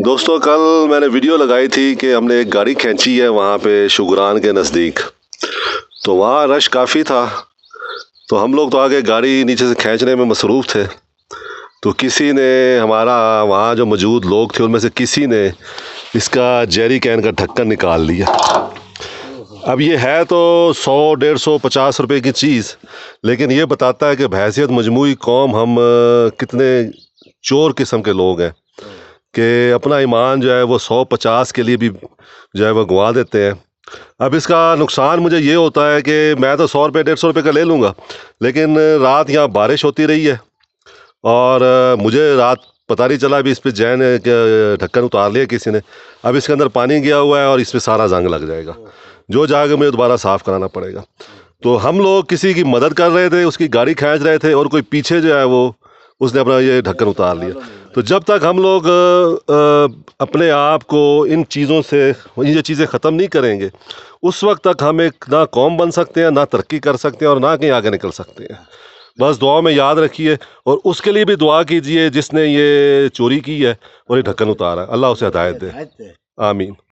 دوستوں کل میں نے ویڈیو لگائی تھی کہ ہم نے ایک گاڑی کھینچی ہے وہاں پہ شگران کے نزدیک، تو وہاں رش کافی تھا، تو ہم لوگ تو آگے گاڑی نیچے سے کھینچنے میں مصروف تھے، تو کسی نے ہمارا وہاں جو موجود لوگ تھے ان میں سے کسی نے اس کا جیری کین کا ڈھکن نکال لیا۔ اب یہ ہے تو 100 150 50 روپے کی چیز، لیکن یہ بتاتا ہے کہ بحیثیت مجموعی قوم ہم کتنے چور قسم کے لوگ ہیں کہ اپنا ایمان جو ہے وہ 100 50 کے لیے بھی جو ہے وہ گنوا دیتے ہیں۔ اب اس کا نقصان مجھے یہ ہوتا ہے کہ میں تو 100 روپے 150 روپے کا لے لوں گا، لیکن رات یہاں بارش ہوتی رہی ہے اور مجھے رات پتہ نہیں چلا، ابھی اس پہ جین ڈھکن اتار لیا کسی نے، اب اس کے اندر پانی گیا ہوا ہے اور اس پہ سارا زنگ لگ جائے گا، جو جا کے مجھے دوبارہ صاف کرانا پڑے گا۔ تو ہم لوگ کسی کی مدد کر رہے تھے، اس کی گاڑی کھینچ رہے تھے اور کوئی پیچھے جو ہے وہ اس نے اپنا یہ ڈھکن اتار لیا۔ تو جب تک ہم لوگ اپنے آپ کو ان چیزوں سے یہ جو چیزیں ختم نہیں کریں گے، اس وقت تک ہم ایک نہ قوم بن سکتے ہیں، نہ ترقی کر سکتے ہیں اور نہ کہیں آگے نکل سکتے ہیں۔ بس دعا میں یاد رکھیے اور اس کے لیے بھی دعا کیجئے جس نے یہ چوری کی ہے اور یہ ڈھکن اتارا ہے، اللہ اسے ہدایت دے، آمین۔